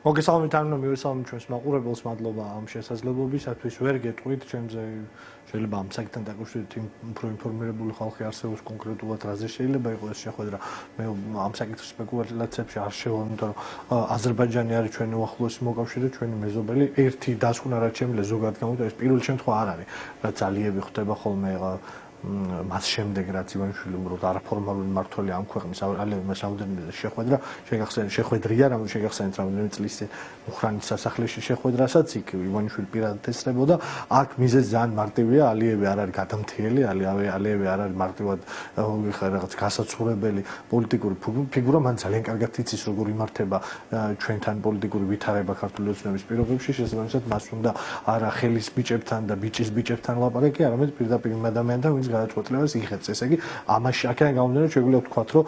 მოგესალმებით ანუ მივესალმებით ჩვენს მაყურებელს, მადლობა ამ შესაძლებლობისათვის. ვერ გეტყვით ჩემზე შეიძლება ამ საკითხთან დაკავშირებით უფრო ინფორმირებული ხალხი არსებობს კონკრეტულად რაზე შეიძლება იყოს ეს შეხვედრა. მე ამ საკითხის სპეკულაციებში არ შევარ, იმიტომ რომ აზერბაიჯანი არის ჩვენი უახლოესი მოკავშირე, ჩვენი მეზობელი. ერთი დასკვნა რაც შემიძლია ზოგადად გამოვიდა, ეს პირველ შემთხვევა არ არის, რაც ალიევი ხდება ხოლმე მას შემდეგ რაც ივანიშვილი უბრალოდ არაფორმალური მმართველი ამ ქვეყნის ალიევი რამდენიმე შეხვედრა შეხვედრია შეგახსენეთ რამდენიმე წლის უხრანის სასახლეში შეხვედრასაც იქ ივანიშვილი პირადად ესწრებოდა. აქ მიზეზი ძალიან მარტივია, ალიევი არ არის გადამთიელი, ალიევი არ არის მარტივად რაღაც გასაცურებელი პოლიტიკური ფიგურა, მან ძალიან კარგად იცის როგორ იმართება ჩვენთან პოლიტიკური ვითარება ქართული ოცნების პირობებში, შესაბამისად მას უნდა არა ხელის ბიჭებთან და ბიჭის ბიჭებთან ლაპარაკი, არამედ პირდაპირ იმ ადამიანთან, ვინც გადაწყვეტილებას იღებს. ესე იგი, ამაში აქედან გამომდინარე, შეგვიძლია ვთქვათ, რომ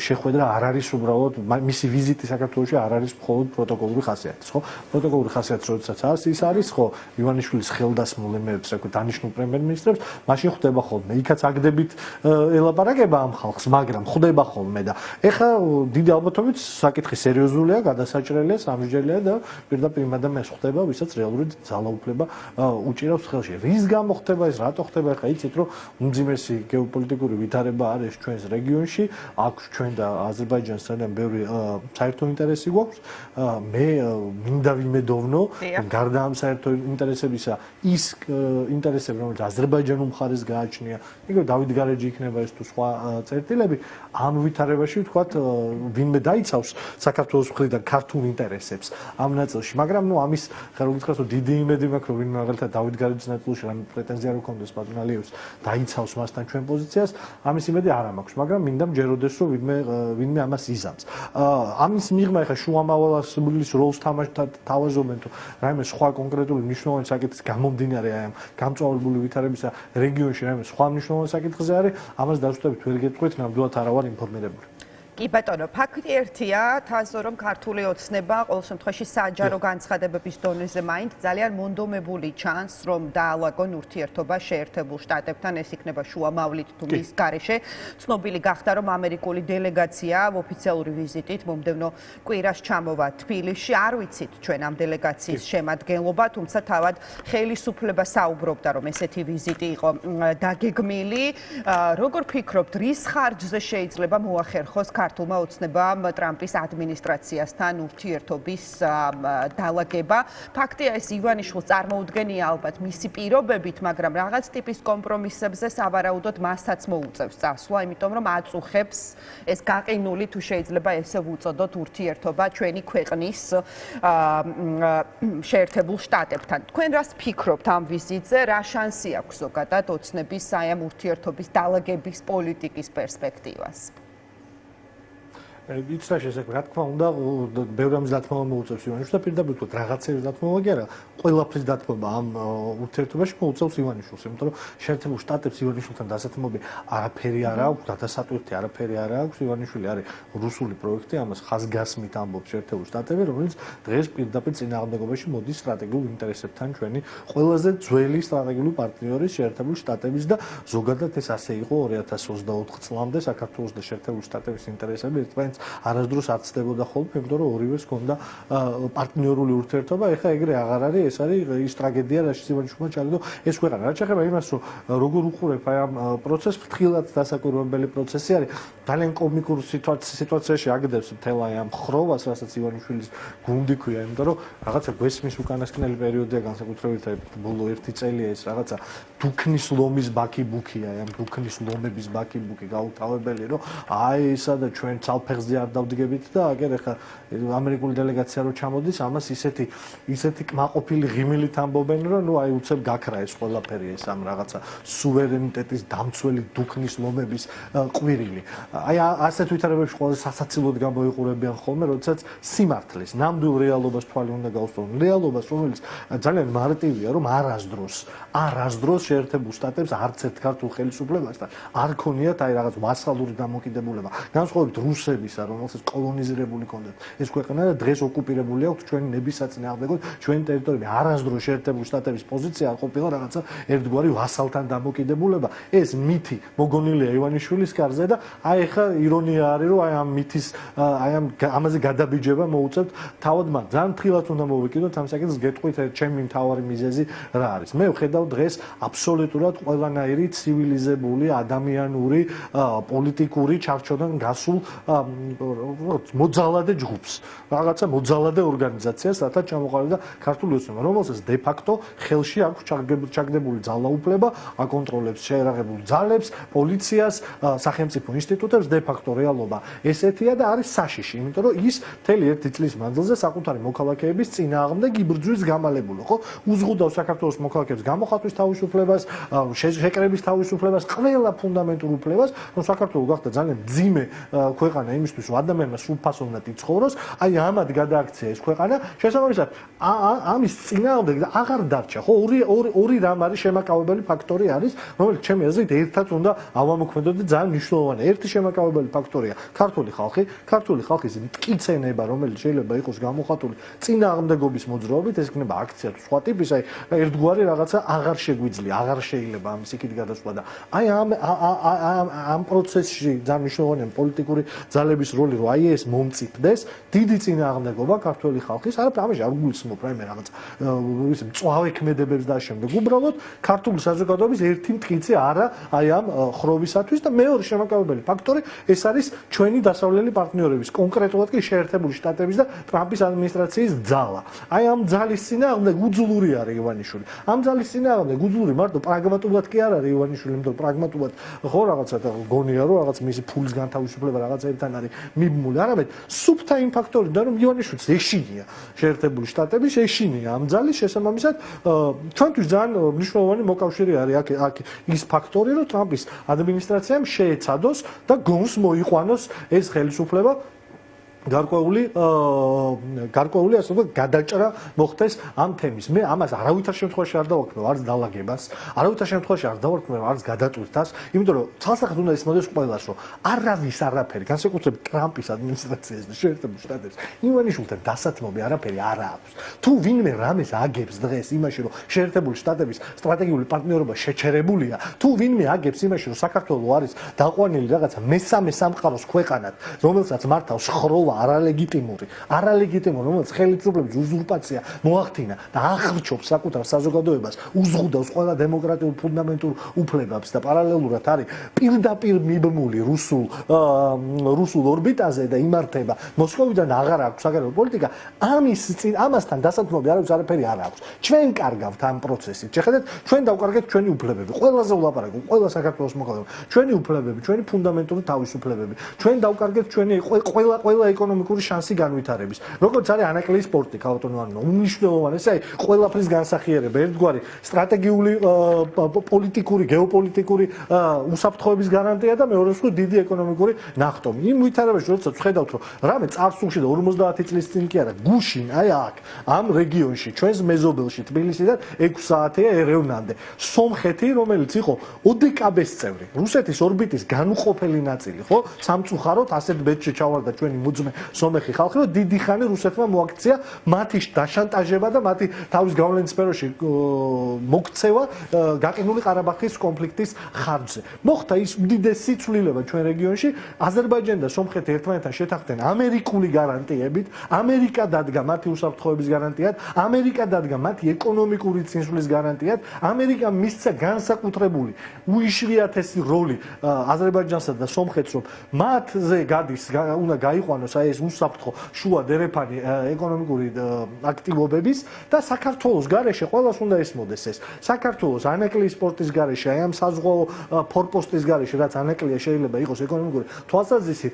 შეხვედრა არ არის უბრალოდ მისი ვიზიტი საქართველოში არ არის მხოლოდ პროტოკოლური ხასიათის, ხო? პროტოკოლური ხასიათის როდესაც ის არის, ხო, ივანიშვილის ხელდასმულ იმებს, რა ქვია, დანიშნულ პრემიერ-მინისტრებს, მაშინ ხდება ხოლმე. იქაც აგდებით ელაპარაკება ამ ხალხს, მაგრამ ხდება ხოლმე და ეხლა დიდი ალბათობით საკითხი სერიოზულია, გადასაჭრელია, სამსჯელია და პირდაპირ იმ ადამიანს ხდება, ვისაც რეალურად ძალაუფლება უჭირავს ხელში. რის გამო ხდება ეს, რატო ხდება, ეხლა იცით, რომ უმძიმესი გეოპოლიტიკური ვითარება არის ჩვენს რეგიონში, აქვს ჩვენ და აზერბაიჯანს ძალიან ბევრი საერთო ინტერესი გვაქვს. მე მინდა ვიმედოვნო, გარდა ამ საერთო ინტერესებისა, ის ინტერესები, რომელიც აზერბაიჯანულ მხარეს გააჩნია, იგივე დავით გარეჯი იქნება ეს თუ სხვა წერტილები, ამ ვითარებაში ვთქვათ, ვინმე დაიცავს საქართველოს მხრიდან ქართულ ინტერესებს ამ ნაწილში, მაგრამ ამის ხელ ვიტყვას, რომ დიდი იმედი მაქვს, რომ ვინმე მაგალითად დავით გარეჯის ნაწილში რამე პრეტენზია რო ქონდეს პატრონ ალიევს დაიცავს მასთან ჩვენ პოზიციას, ამის იმედი არ მაქვს, მაგრამ მინდა მჯეროდეს, რომ ვინმე ამას იზამს. ამის მიღმა ეხა შუამავალის როლს თავაზობენ თუ რაიმე სხვა კონკრეტული მნიშვნელოვანი საკითხის გამომდინარე აი ამ გამწვავებული ვითარებისა რეგიონში რაიმე სხვა მნიშვნელოვანი საკითხზე არის, ამას დაზუსტებით ვერ გეტყვით, ნამდვილად არ ვარ ინფორმირებული. კი ბატონო, ფაქტი ერთია, თასო რომ ქართული ოცნება ყოველ შემთხვევაში საჯარო განცხადებების დონეზე მაინც ძალიან მონდომებული ჩანს, რომ დაალაგონ ურთიერთობა შეერთებულ შტატებთან, ეს იქნება შუამავლით თუ მის გარეშე. ცნობილი გახდა, რომ ამერიკული დელეგაცია ოფიციალური ვიზიტით მომდევნო კვირას ჩამოვა თბილისში. არ ვიცით ჩვენ ამ დელეგაციის შემადგენლობა, თუმცა თავად ხელისუფლება საუბრობდა, რომ ესეთი ვიზიტი იყო დაგეგმილი. როგორ ფიქრობთ, რის ხარჯზე შეიძლება მოახერხოს ქართულმა ოცნებამ ტრამპის ადმინისტრაციასთან ურთიერთობის დალაგება? ფაქტია, ეს ივანიშვილს წარმოუდგენია ალბათ მისი პირობებით, მაგრამ რაღაც ტიპის კომპრომისებზე სავარაუდოდ მასაც მოუწევს წასვლა, იმიტომ რომ აწუხებს ეს გაყინული თუ შეიძლება ესე ვუწოდოთ ურთიერთობა ჩვენი ქვეყნის შეერთებულ შტატებთან. თქვენ რას ფიქრობთ ამ ვიზიტზე? რა შანსი აქვს ზოგადად ოცნების აი ამ ურთიერთობის დალაგების პოლიტიკის პერსპექტივას? იცი რა შესაძლოა, რა თქმა უნდა, ბევრი ამის დათმობა მოუწევს ივანიშვილს და პირდაპირ ვთქვათ, რაღაცების დათმობა კი არა, ყველაფრის დათმობა ამ ურთიერთობაში მოუწევს ივანიშვილს, იმიტომ რომ შეერთებულ შტატებს ივანიშვილთან დასათმობი არაფერი არ აქვს, დადასატვირთი არაფერი არ აქვს, ივანიშვილი არის რუსული პროექტი, ამას ხაზგასმით ამბობს შეერთებულ შტატები, რომელიც დღეს პირდაპირ წინააღმდეგობაში მოდის სტრატეგიულ ინტერესებთან ჩვენი ყველაზე ძველი სტრატეგიული პარტნიორი შეერთებულ შტატების და ზოგადად ეს ასე იყო 2024 წლამდე საქართველოს და შეერთებულ შტატების ინტერესები ერთმანეთს არასდროს არ ცდებოდა ხოლმე, იმიტომ რომ ორივეს ჰქონდა პარტნიორული ურთიერთობა, ეხლა ეგრე აღარ არის, ეს არის ის ტრაგედია, რაშიც ივანიშვილმა ჩაიგდო ეს ქვეყანა. რაც შეეხება იმას, რომ როგორ უყურებ აი ამ პროცესს, ფრთხილად დასაკვირვებელი პროცესი არის, ძალიან კომიკურ სიტუაციაში აგდებს მთელ აი ამ ხროვას, რასაც ივანიშვილის გუნდი ქვია, იმიტომ რომ რაღაცა გვესმის უკანასკნელი პერიოდია, განსაკუთრებით აი ბოლო 1 წელია ეს რაღაცა დუქნის ლომის ბაკი-ბუქია, აი ამ დუქნის ლომების ბაკი-ბუქი გაუთავებელი, რომ აი ესა და ჩვენ ცალფეხზე არ დავდგებით და აგერ ახლა ამერიკული დელეგაცია რო ჩამოდის, ამას ისეთი კმაყოფილი ღიმილით ამბობენ, რომ ნუ აი უცებ გაქრა ეს ყველაფერი ეს ამ რაღაცა სუვერენიტეტის დამცველი დუქნის ლომების ყვირილი. აი ასეთ ვითარებებში ყველაზე სასაცილოდ გამოიყურებიან ხოლმე, როდესაც სიმართლეს, ნამდვილ რეალობას თვალი უნდა გაუსწორონ. რეალობას, რომელიც ძალიან მარტივია, რომ არასდროს შეერთებულ შტატებს არც ერთ ქართულ ხელისუფლებასთან არ ქონიათ აი რაღაც ვასალური დამოკიდებულება. განსხვავებით რუსების ქვეყნებისა, რომელსაც კოლონიზირებული ჰქონდათ ეს ქვეყანა და დღეს ოკუპირებული აქვს ჩვენი ნების საწინააღმდეგოდ, ჩვენი ტერიტორიები. არასდროს შეერთებული შტატების პოზიცია არ ყოფილა რაღაცა ერთგვარი ვასალთან დამოკიდებულება. ეს მითი მოგონილია ივანიშვილის კარზე და აი ეხა ირონია არის, რომ აი ამ მითის ამაზე გადაბიჯება მოუწევთ თავად მათ. ძალიან ფრთხილად უნდა მოვიკიდოთ ამ საკითხს, გეტყვით ჩემი მთავარი მიზეზი რა არის. მე ვხედავ დღეს აბსოლუტურად ყველანაირი ცივილიზებული, ადამიანური, პოლიტიკური ჩარჩოდან გასულ მოძალადე ჯგუფს, რაღაცა მოძალადე ორგანიზაციას, რათა ჩამოყალიბდა ქართული ოცნება, რომელსაც de facto ხელში აქვს ჩაგდებული ძალაუფლება, აკონტროლებს შეერაღებულ ძალებს, პოლიციას, სახელმწიფო ინსტიტუტებს, de facto რეალობა ესეთია და არის საშიში, იმიტომ რომ ის მთელი ერთი წლის მანძილზე საკუთარი მოქალაქეების წინააღმდეგ იბრძვის გამალებული, ხო? უზღუდავს საქართველოს მოქალაქეებს გამოხატვის თავისუფლებას, შეკრების თავისუფლებას, ყველა ფუნდამენტურ უფლებას, რომ საქართველო გახდა ძალიან ძიმე ქვეყანა იმისთვის, რომ ადამიანმა სრულფასოვნად იცხოვროს, აი ამად გადააქცია ეს ქვეყანა, შესაბამისად, ამის წინააღმდეგ აღარ დარჩა, ხო? ორი რამ არის შემაკავებელი ფაქტორი არის, რომელიც ჩემი აზრით ერთად უნდა ავამოქმედოთ და ძალიან მნიშვნელოვანია. ერთი შემაკავებელი ფაქტორია ქართული ხალხის მტკიცენება, რომელიც შეიძლება იყოს გამოხატული წინააღმდეგობის მოძრაობით, ეს იქნება აქცია თუ სხვა ტიპის, აი ერთგვარი რაღაცა აღარ შეგვიძლია, აღარ შეიძლება ამის იქით გადასვლა და აი ამ პროცესში ძალიან მნიშვნელოვანია პოლიტიკური ძალების როლი, რომ აი ეს მომწიფდეს, დიდი წინააღმდეგობა ქართული ხალხის, ამაში არ გულისხმობ რაიმე რაღაც ის მწვავე ქმედებებს და შემდეგ. უბრალოდ ქართული საზოგადოების ერთი მტკიცე არა აი ამ ხროვისათვის და მეორე შემაკავებელი ფაქტორი ეს არის ჩვენი დასავლელი პარტნიორების, კონკრეტულად კი შეერთებული შტატების და ტრამპის ადმინისტრაციის ძალა. აი ამ ძალის წინააღმდეგ უძლური არის ივანიშვილი. ამ ძალის წინააღმდეგ უძლური მარტო პრაგმატულად კი არ არის ივანიშვილი, იმიტომ რომ პრაგმატულად ხო რაღაცა გონია რომ რაღაც მისი ფულის განთავისუფლება რაღაცაებთან არის მიბმული. არამედ სუფთა იმ ფაქტორიდან რომ ივანიშვილს ეშინია შეერთებული შტატების, ეშინია ამ ძალის შესაბამისად ჩვენთვის ძალიან მნიშვნელოვანი მოკავშირე არის აქ ის ფაქტორი, რომ ტრამპის ადმინისტრაციამ შეეცადოს და გონს მოიყვანოს ეს ხელისუფლება გარკვეული ასე ვთქვათ გადაჭრა მოხდეს ამ თემის. მე ამას არავითარ შემთხვევაში არ დავაქმნევ არც დალაგებას, არავითარ შემთხვევაში არ დავაქმნევ არც გადატვირთას, იმიტომ რომ ცალსახად უნდა ისმოდეს ყველას, რომ არავის არაფერი, განსაკუთრებით ტრამპის ადმინისტრაციას და შეერთებულ შტატებს ივანიშვილთან დასათმობი არაფერი არ აქვს. თუ ვინმე რამეს აგებს დღეს იმაში, რომ შეერთებული შტატების სტრატეგიული პარტნიორობა შეჩერებულია, თუ ვინმე აგებს იმაში, რომ საქართველო არის დაყვანილი რაღაცა მესამე სამყაროს ქვეყანად, რომელსაც მართავს ხროვა არალეგიტიმური, რომელიც ხელისუფლების უზურპაცია მოახდინა და აღრჩობს საკუთარ საზოგადოებას, უზღუდავს ყველა დემოკრატიულ ფუნდამენტურ უფლებებს და პარალელურად არის პირდაპირ მიბმული რუსულ ორბიტაზე და იმართება მოსკოვიდან აღარ აქვს საგარეო პოლიტიკა, ამასთან დასათმობი არაფერი არ აქვს. ჩვენ კარგავთ ამ პროცესით. შეხედეთ, ჩვენ დავკარგეთ ჩვენი უფლებები. ყველაზე ვლაპარაკობ, ყველა საქართველოს მოქალაქე, ჩვენი უფლებები, ჩვენი ფუნდამენტური თავისუფლებები. ჩვენ დავკარგეთ ჩვენი ყველა ეკონომიკური შანსი განვითარების. როგორც არის ანაკლიის სპორტი, ქალბატონო, უნიშნელოვანი, ესე აი ყველაფრის განსახიერება, ერთგვარი სტრატეგიული პოლიტიკური, გეოპოლიტიკური უსაფრთხოების გარანტია და მეორე მხრივ დიდი ეკონომიკური ნახტომი. იმ ვითარებაში, როდესაც ვხედავთ, რომ რამე წარსულში და 50 წლის წინ კი არა, გუშინ, აი აქ, ამ რეგიონში, ჩვენს მეზობელში, თბილისიდან 6 საათია ერევნამდე. სომხეთი, რომელიც იყო ოდეკაბეს წევრი, რუსეთის ორბიტის განუყოფელი ნაწილი, ხო? სამწუხაროდ ასეთ ბედში ჩავარდა ჩვენი მუძმე სომეხი ხალხი, რომ დიდი ხანი რუსეთმა მოაქცია მათი დაშანტაჟება და მათი თავის გავლენის სფეროში მოქცევა გაყინული ყარაბაღის კონფლიქტის ხარჯზე. მოხდა ის უდიდესი ცვლილება ჩვენ რეგიონში, აზერბაიჯანი და სომხეთი ერთმანეთთან შეთანხმდნენ ამერიკული გარანტიებით, ამერიკა დადგა მათი უსაფრთხოების გარანტიად, ამერიკა დადგა მათი ეკონომიკური წინსვლის გარანტიად, ამერიკა მისცა განსაკუთრებული უიშვიათესი როლი აზერბაიჯანსა და სომხეთს, რომ მათზე გადის უნდა გაიყვანოს აი ეს უსაფრთხო შუა დერეფანი ეკონომიკური აქტივობების და საქართველოს გარეშე ყველას უნდა ესმოდეს ეს. საქართველოს ანაკლიის სპორტის გარეშე, აი ამ საზღვაო ფორპოსტის გარეშე, რაც ანაკლია შეიძლება იყოს ეკონომიკური თვალსაზრისით,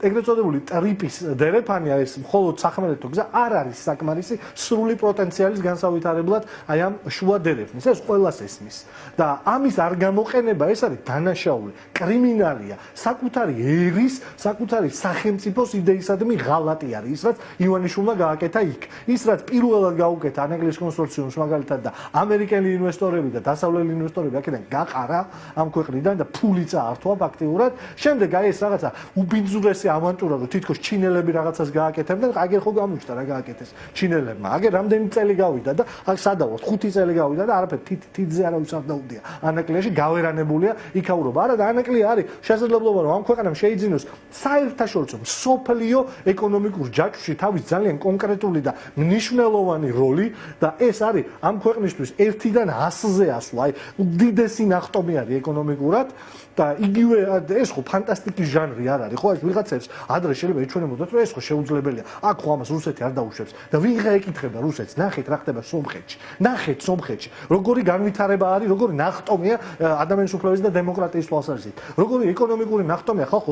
ეგრეთ წოდებული ტრიპის დერეფანი ეს მხოლოდ სახმელეთო გზა არ არის საკმარისი სრული პოტენციალის განსავითარებლად აი ამ შუა დერეფნის. ეს ყველას ესმის. და ამის არ გამოყენება ეს არის დანაშაული, კრიმინალია, საკუთარი ერის, საკუთარი სახელმწიფოს უდიდესადმი ღალატი არის ის რაც ივანიშვილმა გააკეთა იქ. ის რაც პირველად გაუკეთა ანეგლის კონსორციუმს მაგალითად და ამერიკელი ინვესტორები და დასავლელი ინვესტორები აქედან გაყარა ამ ქვეყნიდან და ფული წაართვა ფაქტიურად. შემდეგ აი ეს რაღაცა უბინძურესი ავანტურა რომ თითქოს ჩინელები რაღაცას გააკეთებდნენ, აგერ ხო გამოჩნდა რა გააკეთეს ჩინელებმა. აგერ რამდენი წელი გავიდა და აქ სადავო 5 წელი გავიდა და არაფერ თითზე არავის არ დაუდია. ანაკლიაში გავერანებულია იქაურობა. არა და ანაკლია არის შესაძლებლობა რომ ამ ქვეყანამ შეიძინოს საერთაშორისო მსოფლიო ეკონომიკურ ჯაჭვში თავის ძალიან კონკრეტული და მნიშვნელოვანი როლი და ეს არის ამ ქვეყნისთვის 1-დან 100-ზე ასვლა. აი უდიდესი ნახტომი არის ეკონომიკურად და იგივე ეს ხო ფანტასტიკის ჟანრი არ არის ხო ეს ვიღაცებს ადრე შეიძლება ეჩვენებოდათ რომ ეს ხო შეუძლებელია აქ ხო ამას რუსეთი არ დაუშვებს და ვიღა ეკითხება რუსეთს ნახეთ რა ხდება სომხეთში ნახეთ სომხეთში როგორი განვითარება არის როგორი ნახტომია ადამიანის უფლებების და დემოკრატიის თვალსაზრისით როგორი ეკონომიკური ნახტომია ხალხო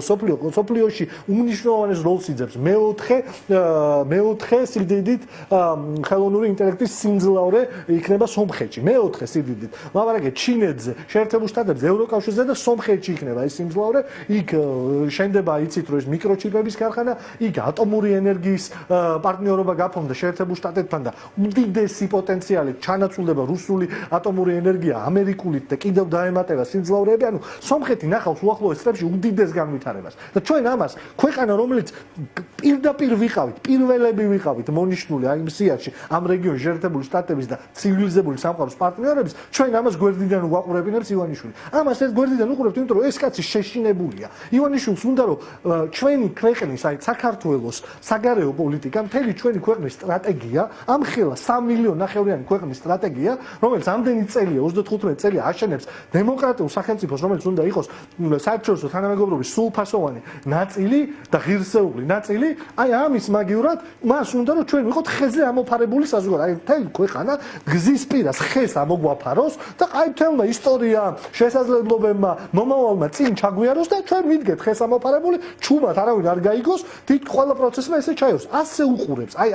სოფლიოში უმნიშვნელოვანეს როლს იძებს მეოთხე სიდიდით ხელოვნური ინტელექტის სიმძლავრე იქნება სომხეთში მეოთხე სიდიდით ლაპარაკი ჩინეთზე შეერთებულ შტატებზე ევროკავშირზე და სომხეთში იქნება ეს სიმძლავრე იქ შენდება იცით რომ ეს მიკროჩიპების ქარხანა იქ ატომური ენერგიის პარტნიორობა გაფორმდა შეერთებულ შტატებთან და უდიდესი პოტენციალი ჩანაცვლდება რუსული ატომური ენერგია ამერიკულით და კიდევ დაემატება სიმძლავრეები ანუ სომხეთი ნახავს უახლოეს წლებში უდიდეს განვითარებას და ჩვენ ამას ქვეყანა რომელიც პირდაპირ ვიყავით პირველები ვიყავით მონიშნული აი იმ სიაში ამ რეგიონში შეერთებული შტატების და ცივილიზებული სამყაროს პარტნიორების ჩვენ ამას გვერდიდან ვაყურებინებს ივანიშვილი ამას ეს გვერდიდან უყურებთ იმიტომ რომ ეს კაცი შეშინებულია ივანიშვილს უნდა რომ ჩვენი ქვეყნის აი საქართველოს საგარეო პოლიტიკა მთელი ჩვენი ქვეყნის სტრატეგია ამ ხელა 3 მილიონი ნახევრიანი ქვეყნის სტრატეგია რომელიც ამდენი წელია 35 წელია აშენებს დემოკრატიულ სახელმწიფოს რომელიც უნდა იყოს საერთაშორისო თანამეგობრობის სრულფასოვანი ნაწილი და ღირსეული ნაწილი აი ამის მაგივრად მას უნდა რომ ჩვენ ვიყოთ ხეზე ამოფარებული საზოგადოება აი მთელი ქვეყანა გზის პირას ხეს ამოგვაფაროს და აი მთელმა ისტორიამ შესაძლებლობებმა მომავალმა წინ ჩაგვიაროს და ჩვენ ვიდგეთ ხეს ამოფარებული ჩუმად არავინ არ გაიგოს თით ყველა პროცესმა ესე ჩაიოს ასე უყურებს აი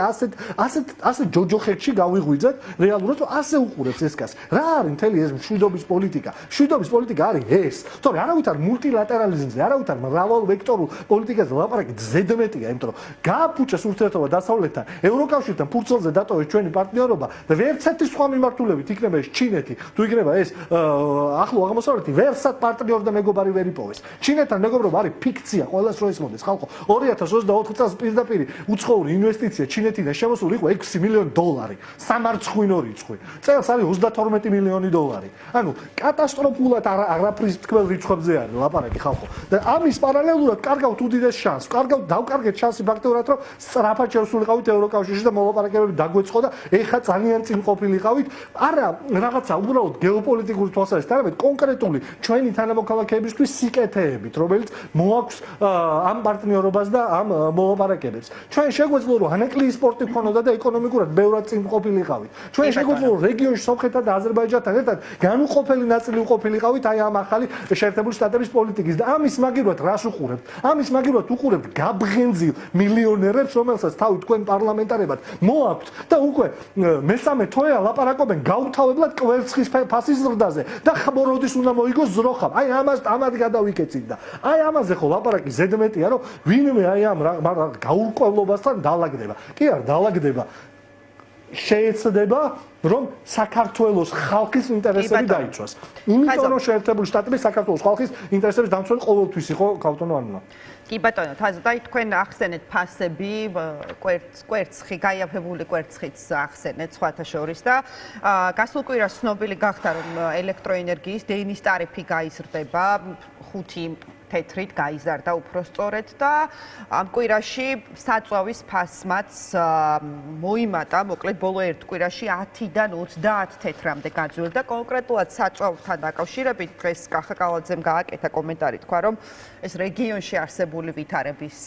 ასე ჯოჯოხეთში გავიღვიძეთ რეალურად რომ ასე უყურებს ეს კაცი რა არის მთელი ეს მშვიდობის პოლიტიკა მშვიდობის პოლიტიკა არის ეს თორე არავითარ მულტილატერალიზმზე არავითარ მრავალ ვექტორულ პოლიტიკაზე ლაპარაკი ზედმეტია იმიტომ რომ გააფუჭეს ურთიერთობა დასავლეთთან ევროკავშირთან ფურცელზე დატოვეს ჩვენი პარტნიორობა და ვერცერთი სხვა მიმართულებით იქნება ეს ჩინეთი თუ იქნება ეს ახლო აღმოსავლეთი ვერსად პარტნიორი და მეგობარი ვერ იპოვეს ჩინეთთან მეგობრობა არის ფიქცია ყველას რო ესმოდეს ხალხო 2024 წელს პირდაპირ უცხოური ინვესტიცია ჩინეთიდან შემოსული იყო 6 მილიონი დოლარი სამარცხვინო რიცხვი წელს არის 32 მილიონი დოლარი ანუ კატასტროფულად არაფრის თქმელ რიცხვებზე არის ლაპარაკი ხალხო და ამის პარალელურად კარგავთ უდიდეს შანსს კარგავთ დავკარგეთ შანსი ფაქტობრივად რომ სწრაფად შევსულიყავით ევროკავშირში და მოლაპარაკებები დაგვეწყო და ეხა ძალიან წინ ყოფილიყავით არა რაღაცა უბრალოდ გეოპოლიტიკური თვალსაზრისით არამედ კონკრეტული ჩვენი თანამოქალაქეებისთვის სიკეთეებით რომელიც მოაქვს ამ პარტნიორობას და ამ მოლაპარაკებებს ჩვენ შეგვეძლო რომ ანაკლიის სპორტი გქონოდა და ეკონომიკურად ბევრად წინ ყოფილიყავით ჩვენ შეგვეძლო რომ რეგიონში სომხეთთან და აზერბაიჯანთან ერთად განუყოფელი ნაწილი უყოფილიყავით აი ამ ახალი შეერთებული შტატების პოლიტიკის და ამის მაგივრად რას უყურებთ ამის მაგივრად უყურებთ გაბღენძილ მილიონერებს რომელსაც თავი თქვენ პარლამენტარებად მოაქვთ და უკვე მესამე თვეა ლაპარაკობენ გაუთავებლად კვერცხის ფასის ზრდაზე და ხმოროდის უნდა მოიგოს ზროხამ აი ამად გადავიკეცით და აი ამაზე ხო ლაპარაკი ზედმეტია რომ ვინმე აი ამ გაურკვევლობასთან დაალაგდება კი არ დაალაგდება შეეცდება რომ საქართველოს ხალხის ინტერესები დაიცვას. იმიტომ რომ შეერთებული შტატები საქართველოს ხალხის ინტერესების დამცველი ყოველთვის იყო ქალბატონო ანუნა. კი ბატონო, თაზა თქვენ ახსენეთ ფასები, კვერცხი, გაიაფებული კვერცხიც ახსენეთ სხვათა შორის და გასულ კვირას ცნობილი გახდა რომ ელექტროენერგიის დენის ტარიფი გაიზრდება 5 თეთრით გაიზარდა უფრო სწორედ და ამ კვირაში საწვავის ფასმაც მოიმატა, მოკლედ ბოლო ერთ კვირაში 10-დან 30 თეთრამდე გაძვირდა და კონკრეტულად საწვავთან დაკავშირებით დღეს კახა კალაძემ გააკეთა კომენტარი თქვა რომ ეს რეგიონში არსებული ვითარების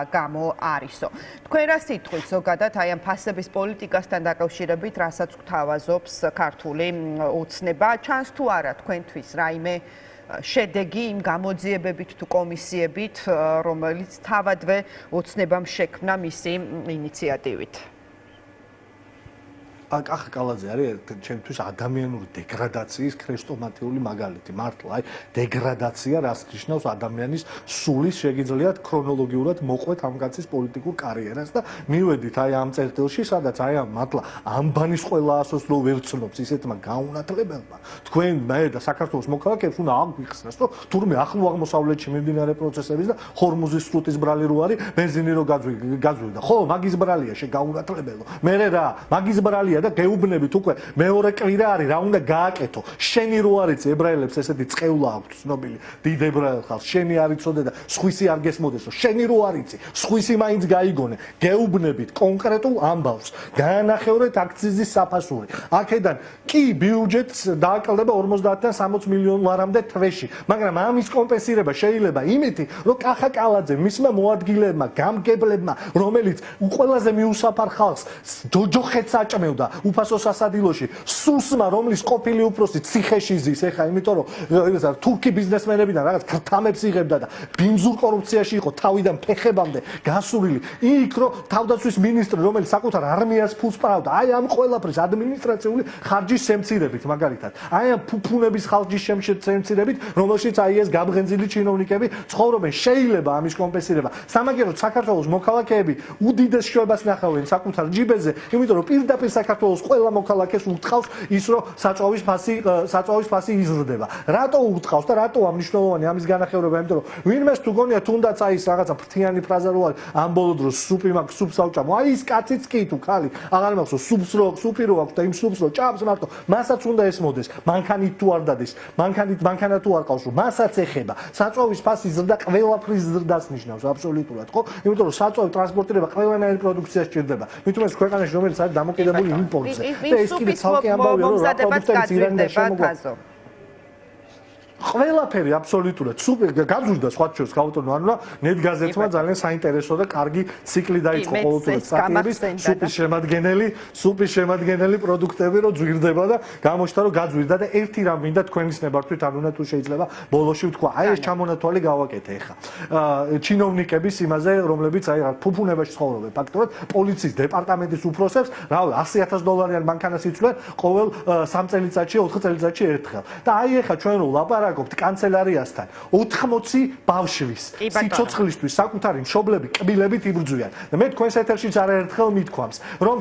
გამო არისო. თქვენ რა სიტყვით ზოგადად აი ამ ფასების პოლიტიკასთან დაკავშირებით რასაც გვთავაზობს ქართული ოცნება ჩანს თუ არა თქვენთვის რაიმე შედეგი იმ გამოძიებებით თუ კომისიებით, რომელიც თავადვე ოცნებამ შექმნა მისი ინიციატივით. კახა კალაძე არის ჩემთვის ადამიანური დეგრადაციის ქრესტომატიული მაგალითი. მართლა, აი, დეგრადაცია რას ნიშნავს ადამიანის სულის შეგიძლიათ ქრონოლოგიურად მოყვეთ ამ კაცის პოლიტიკურ კარიერას და მივედით აი ამ წერტილში, სადაც აი ამ მართლა ამბანის ყველა ასოს რო ვერცნობს ისეთმა გაუნათლებელმა. თქვენ მე და საქართველოს მოქალაქეებს უნდა აღვიხსნას, რომ თურმე ახლო აღმოსავლეთში მიმდინარე პროცესების და ჰორმუზის სრუტის ბრალი რო არის, ბენზინი რო გაძვირდა. ხო, მაგის ბრალია შეგაუნათლებელო. მე რა, მაგის ბრალია და გეუბნებით უკვე მეორე კვირა არის რა უნდა გააკეთო შენი რო არიცი ებრაელებს ესეთი წყევლა აქვს ცნობილი დიდ ებრაელ ხალხს შენი არიცოდე და სხვისი არ გესმოდესო შენი რო არიცი სხვისი მაინც გაიგონე გეუბნებით კონკრეტულ ამბავს გაანახევრეთ აქციზის საფასური აქედან კი ბიუჯეტს დააკლდება 50-დან 60 მილიონ ლარამდე თვეში მაგრამ ამის კომპენსირება შეიძლება იმითი რომ კახა კალაძე მისმა მოადგილეებმა გამგებლებმა რომელიც ყველაზე მიუსაფარ ხალხს ჯოჯოხეთს აჭმევდა უფასო სასადილოში სულსმა რომლის ყოფილი უფროსი ციხეში ზის ეხა იმიტომ რომ თურქი ბიზნესმენებიდან რაღაც გრთამებს იღებდა და ბინძურ კორუფციაში იყო თავიდან ფეხებამდე გასურილი იქ რომ თავდაცვის მინისტრი რომელიც საკუთარ არმიას ფულს პრავდა აი ამ ყველაფრის ადმინისტრაციული ხარჯის შემცირებით მაგალითად აი ამ ფუფუნების ხარჯის შემცირებით რომელშიც აი ეს გამღენძილი ჩინოვნიკები ცხოვრობენ შეიძლება ამის კომპენსირება სამაგიეროდ საქართველოს მოქალაქეები უდიდეს შოებას ნახავენ საკუთარ ჯიბეზე იმიტომ რომ პირდაპირ საქართველოს ყველა მოქალაქეს უთხოვს ის რომ საწვავის ფასი იზრდება. რატო უთხოვს და რატო ამნიშნულოვანი ამის განახევრება? იმიტომ რომ ვინმეს თუ გონია თუნდაც აი ეს რაღაცა ფრთიანი ფრაზა რო არის ამ ბოლო დროს სუპი მაქვს სუპს ავჭამ. აი ის კაციც კი თუ ხალი აღარ მახსოვს სუპი რო აქვს და იმ სუპს რო ჭამს მარტო მასაც უნდა ესმოდეს. მანქანით თუ არ დადეს, მანქანა თუ არ ყავს რომ მასაც ეხება. საწვავის ფასი ზრდა ყველაფრის ზრდას ნიშნავს აბსოლუტურად, ხო? იმიტომ რომ საწვავი ტრანსპორტირება ყველანაირ პროდუქციას სჭირდება. მითუმეტს ქვეყანაში რომელიც არის დამოკიდებული იმპორტზე. და ეს კიდე ცალკე ამბავია რომ რა პროდუქტები ირანიდან შემოგვა. ყველაფერი აბსოლუტურად სუპერ გაძვირდა სხვა შორის გავუტონო ანუ ნეტგაზეთმა ძალიან საინტერესო და კარგი ციკლი დაიწყო ყოველთვის სტატიების სუპის შემადგენელი პროდუქტები რო ძვირდება და გამოჩნდა რომ გაძვირდა და ერთი რამ მინდა თქვენის ნებართვით არ უნდა თუ შეიძლება ბოლოში ვთქვა აი ეს ჩამონათვალი გავაკეთე ხა ჩინოვნიკების იმაზე რომლებიც აი ფუფუნებაში ცხოვრობენ ფაქტობრივად პოლიციის დეპარტამენტის უფროსებს რა $100,000 მანქანას იცვლენ ყოველ 3 წელიწადში 4 წელიწადში ერთხელ და აი ხა ჩვენ რო ლაპარაკობთ კანცელარიასთან 80 ბავშვის სიცოცხლისთვის საკუთარი მშობლები კბილებით იბრძვიან და მე თქვენს ეთერშიც არაერთხელ მithქვამს რომ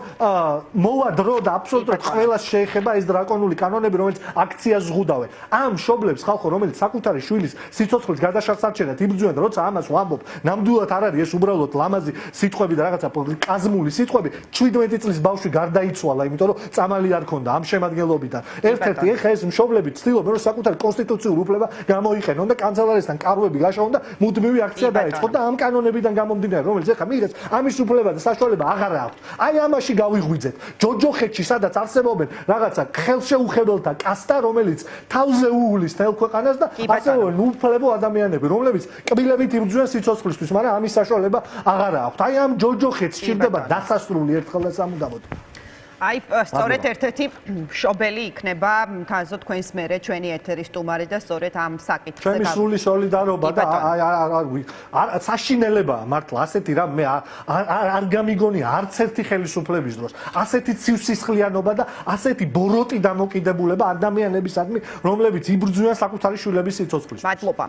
მოვა დრო და აბსოლუტურად ყველას შეეხება ეს დრაკონული კანონები რომელიც აქციას ზღუდავენ ამ მშობლებს ხალხო რომელიც საკუთარი შვილის სიცოცხლის გადაშარსარჩენად იბრძვიან და როცა ამას ვამბობ ნამდვილად არ არის ეს უბრალოდ ლამაზი სიტყვები და რაღაცა კაზმული სიტყვები 17 წლის ბავშვი გარდაიცვალა იმიტომ რომ წამალი არ ქონდა ამ შემადგენლობიდან ერთ-ერთი ეხა ეს მშობლები ცდილობენ რომ საკუთარი კონსტიტუციური უფლება გამოიყენონ და კანცელარიასთან კარვები გაშაონ და მუდმივი აქცია დაეწყო და ამ კანონებიდან გამომდინარე რომელიც ეხა მიიღეს ამის უფლება და საშუალება აღარ აქვს აი ამაში გავიღვიძეთ ჯოჯოხეთში სადაც არსებობენ რაღაცა ხელშეუხებელთა კასტა რომელიც თავზე უulis თელ ქვეყანას და ასევე ნუფლებო ადამიანები რომლებიც კბილებით იბრძვიან სიცოცხლისთვის მაგრამ ამის საშუალება აღარ აქვს აი ამ ჯოჯოხეთს სჭირდება დასასრული ერთხელ და სამუდამოდ აი, სწორედ ერთ-ერთი მშობელი იქნება თაზო თქვენს მერე ჩვენი ეთერის სტუმარი და სწორედ ამ საკითხზე ჩვენი სრული სოლიდარობა და აი საშინელებაა მართლა ასეთი რა მე არ გამიგონია არც ერთი ხელისუფლების დროს ასეთი ცივსისხლიანობა და ასეთი ბოროტი დამოკიდებულება ადამიანებისადმი რომლებიც იბრძვიან საკუთარი შვილების სიცოცხლისთვის. მადლობა.